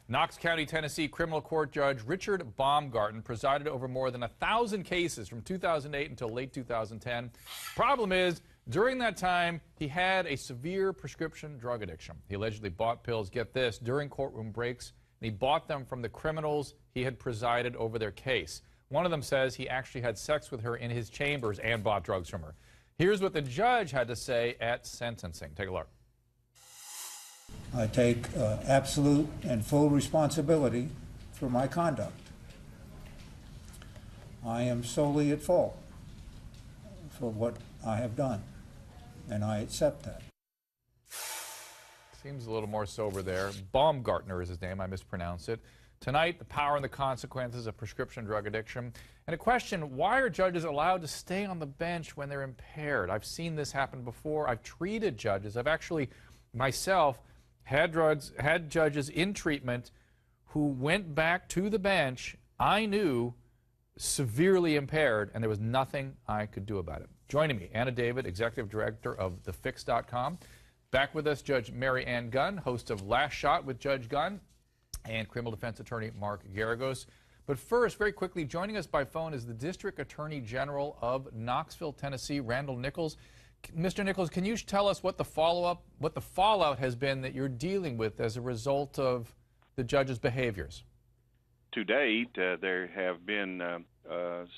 Knox County, Tennessee criminal court judge Richard Baumgarten presided over more than 1,000 cases from 2008 until late 2010. Problem is, during that time, he had a severe prescription drug addiction. He allegedly bought pills, get this, during courtroom breaks, and he bought them from the criminals he had presided over their case. One of them says he actually had sex with her in his chambers and bought drugs from her. Here's what the judge had to say at sentencing. Take a look. I take absolute and full responsibility for my conduct. I am solely at fault for what I have done, and I accept that. Seems a little more sober there. Baumgartner is his name. I mispronounced it. Tonight, the power and the consequences of prescription drug addiction. And a question, why are judges allowed to stay on the bench when they're impaired? I've seen this happen before. I've treated judges. I've actually, myself, had judges in treatment who went back to the bench, I knew, severely impaired, and there was nothing I could do about it. Joining me, Anna David, Executive Director of thefix.com. Back with us, Judge Mary Ann Gunn, host of Last Shot with Judge Gunn, and criminal defense attorney Mark Garagos. But first, very quickly, joining us by phone is the District Attorney General of Knoxville, Tennessee, Randall Nichols. Mr. Nichols, can you tell us what the fallout has been that you're dealing with as a result of the judge's behaviors? To date, there have been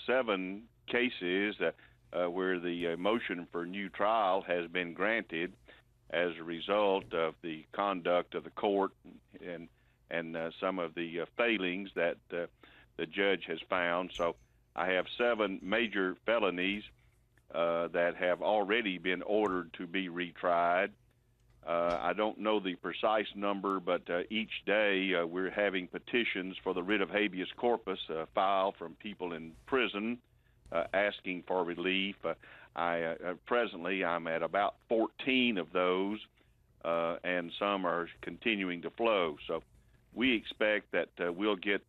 7 cases where the motion for new trial has been granted as a result of the conduct of the court and some of the failings that the judge has found. So I have 7 major felonies that have already been ordered to be retried. I don't know the precise number, but each day we're having petitions for the writ of habeas corpus filed from people in prison asking for relief. Presently, I'm at about 14 of those, and some are continuing to flow. So we expect that we'll get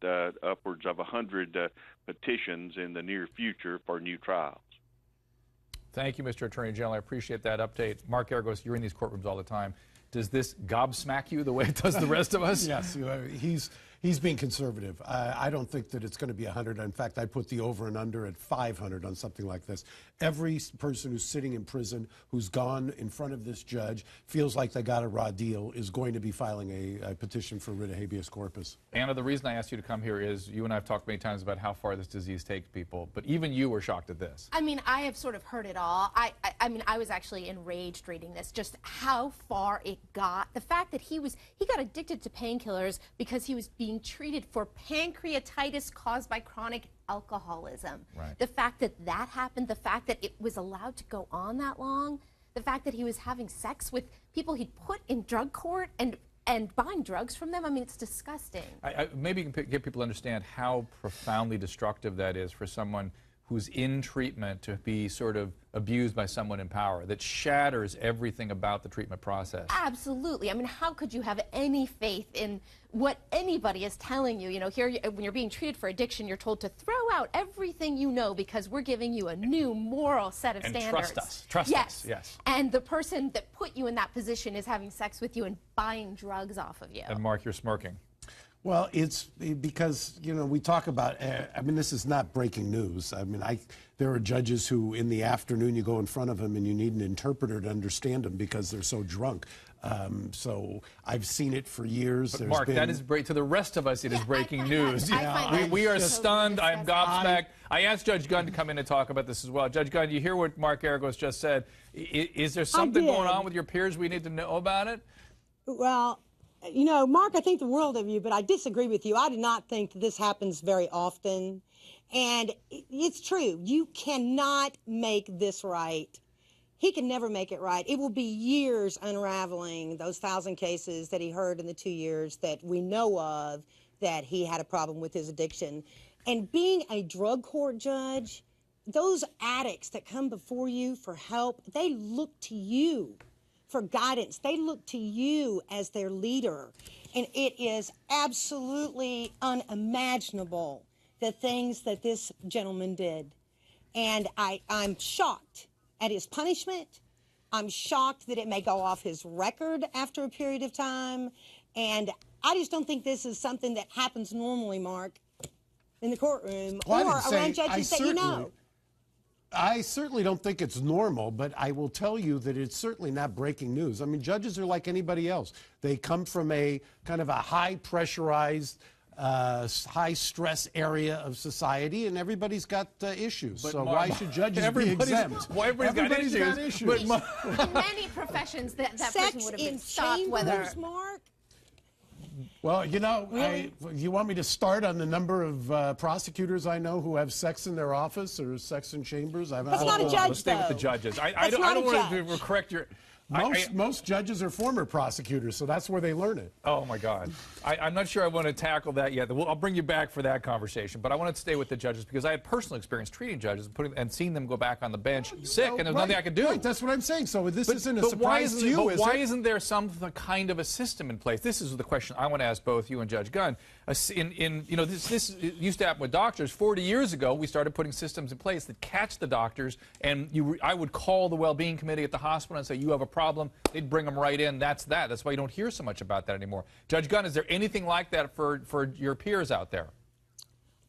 upwards of 100 petitions in the near future for new trials. Thank you, Mr. Attorney General. I appreciate that update. Mark Garagos, you're in these courtrooms all the time. Does this gobsmack you the way it does the rest of us? Yes, he's being conservative. I don't think that it's going to be 100. In fact, I put the over and under at 500 on something like this. Every person who's sitting in prison, who's gone in front of this judge, feels like they got a raw deal, is going to be filing a petition for writ of habeas corpus. Anna, the reason I asked you to come here is you and I have talked many times about how far this disease takes people, but even you were shocked at this. I mean, I have sort of heard it all. I mean, I was actually enraged reading this, just how far it got. The fact that he got addicted to painkillers because he was being treated for pancreatitis caused by chronic alcoholism. Right. The fact that that happened, the fact that it was allowed to go on that long, the fact that he was having sex with people he'd put in drug court and buying drugs from them, I mean, it's disgusting. Maybe you can get people to understand how profoundly destructive that is for someone who's in treatment to be sort of abused by someone in power. That shatters everything about the treatment process. Absolutely. I mean, how could you have any faith in what anybody is telling you? You know, here, when you're being treated for addiction, you're told to throw out everything you know because we're giving you a new moral set of standards. Trust us. Trust us. Yes. And the person that put you in that position is having sex with you and buying drugs off of you. And Mark, you're smirking. Well, it's because, you know, we talk about, I mean, this is not breaking news. I mean, there are judges who in the afternoon you go in front of them and you need an interpreter to understand them because they're so drunk. So I've seen it for years. But Mark, that is to the rest of us, it is breaking news. We are stunned. I'm gobsmacked. I asked Judge Gunn to come in and talk about this as well. Judge Gunn, you hear what Mark Garagos just said. Is there something going on with your peers we need to know about it? Well, you know, Mark, I think the world of you, but I disagree with you. I do not think that this happens very often. And it's true. You cannot make this right. He can never make it right. It will be years unraveling those 1,000 cases that he heard in the 2 years that we know of that he had a problem with his addiction. And being a drug court judge, those addicts that come before you for help, they look to you for guidance. They look to you as their leader. And it is absolutely unimaginable the things that this gentleman did. And I'm shocked at his punishment. I'm shocked that it may go off his record after a period of time. And I just don't think this is something that happens normally, Mark, in the courtroom Well, I or didn't say- around judges that you know. I certainly don't think it's normal, but I will tell you that it's certainly not breaking news. I mean, judges are like anybody else. They come from a kind of a high pressurized, high stress area of society, and everybody's got issues. So why should judges be exempt? Well, everybody's got issues. In many professions, that person Sex would have been in stopped whether. chambers, Mark? Well, you know, Really? you want me to start on the number of prosecutors I know who have sex in their office or sex in chambers? That's not a judge, Let's stay with the though. judges. I That's don't not a want to judge. correct your. Most judges are former prosecutors, so that's where they learn it. Oh, my God. I'm not sure I want to tackle that yet. I'll bring you back for that conversation. But I want to stay with the judges because I had personal experience treating judges and seeing them go back on the bench sick, and there's nothing I could do. Right, that's what I'm saying. So this isn't a surprise to you, But why is it? isn't there some kind of a system in place? This is the question I want to ask both you and Judge Gunn. This used to happen with doctors. 40 years ago, we started putting systems in place that catch the doctors, and I would call the well-being committee at the hospital and say, you have a problem. They'd bring them right in. That's that. That's why you don't hear so much about that anymore. Judge Gunn, is there anything like that for your peers out there?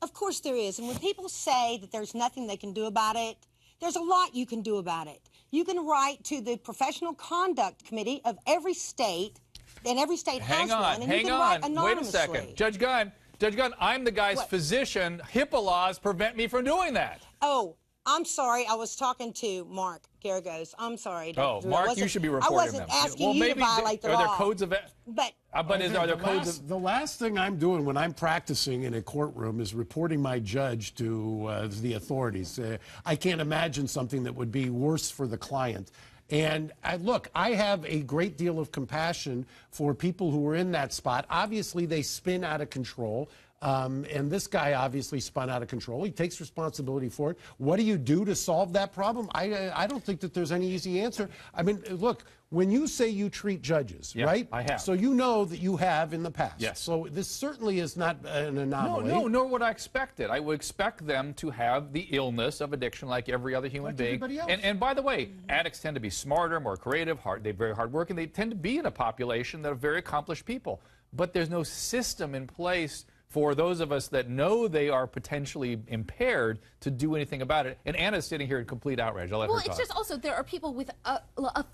Of course there is. And when people say that there's nothing they can do about it, there's a lot you can do about it. You can write to the Professional Conduct Committee of every state, and every state has one, and you can write anonymously. Wait a second. Judge Gunn, I'm the guy's physician. HIPAA laws prevent me from doing that. Oh, I'm sorry. I was talking to Mark Garagos. I'm sorry. Oh, Mark, you should be reporting them. I wasn't asking you to violate the law. Are there codes of But are there codes of... The last thing I'm doing when I'm practicing in a courtroom is reporting my judge to the authorities. I can't imagine something that would be worse for the client. And look, I have a great deal of compassion for people who are in that spot. Obviously, they spin out of control. And this guy obviously spun out of control. He takes responsibility for it. What do you do to solve that problem? I don't think that there's any easy answer. I mean, look, when you say you treat judges, right? I have. So you know that you have in the past. Yes. So this certainly is not an anomaly. No, nor would I expect it. I would expect them to have the illness of addiction like every other human being. Everybody else. And by the way, addicts tend to be smarter, more creative, they're very hardworking. They tend to be in a population that are very accomplished people. But there's no system in place for those of us that know they are potentially impaired to do anything about it. And Anna's sitting here in complete outrage. I'll let her talk. Well, it's just also there are people with a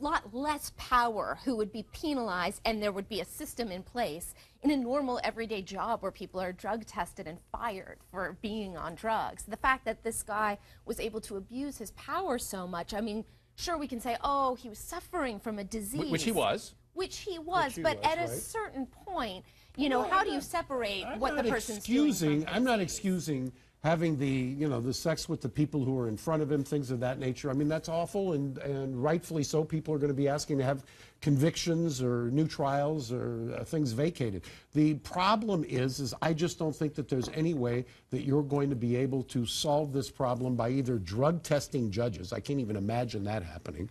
lot less power who would be penalized, and there would be a system in place in a normal everyday job where people are drug tested and fired for being on drugs. The fact that this guy was able to abuse his power so much, I mean, sure, we can say, oh, he was suffering from a disease. Which he was. But at a certain point, you know, how do you separate what the person's doing? I'm not excusing having the sex with the people who are in front of him, things of that nature. I mean, that's awful, and rightfully so. People are going to be asking to have convictions or new trials or things vacated. The problem is I just don't think that there's any way that you're going to be able to solve this problem by either drug testing judges. I can't even imagine that happening.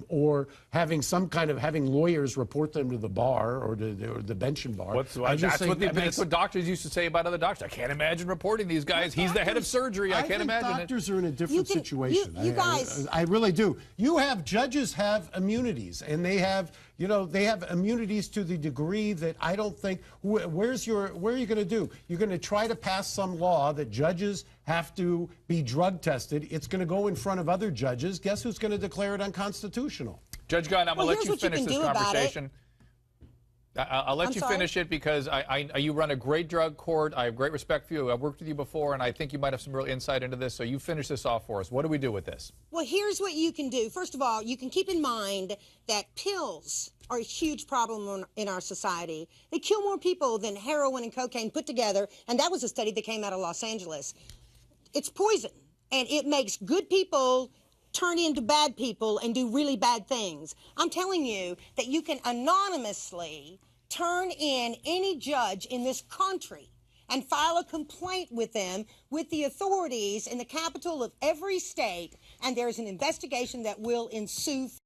Or having having lawyers report them to the bar or to the bench and bar. That's what doctors used to say about other doctors. I can't imagine reporting these guys. He's the head of surgery. I can't imagine it. Doctors are in a different situation. You guys, I really do. Judges have immunities, and they have immunities to the degree that I don't think. Where are you going to do? You're going to try to pass some law that judges have to be drug tested. It's going to go in front of other judges. Guess who's going to declare it unconstitutional? Judge Gunn, I'm going to let you finish this conversation. I'll let you finish it because you run a great drug court. I have great respect for you. I've worked with you before, and I think you might have some real insight into this. So you finish this off for us. What do we do with this? Well, here's what you can do. First of all, you can keep in mind that pills are a huge problem in our society. They kill more people than heroin and cocaine put together, and that was a study that came out of Los Angeles. It's poison, and it makes good people turn into bad people and do really bad things. I'm telling you that you can anonymously turn in any judge in this country and file a complaint with them, with the authorities in the capital of every state, and there's an investigation that will ensue.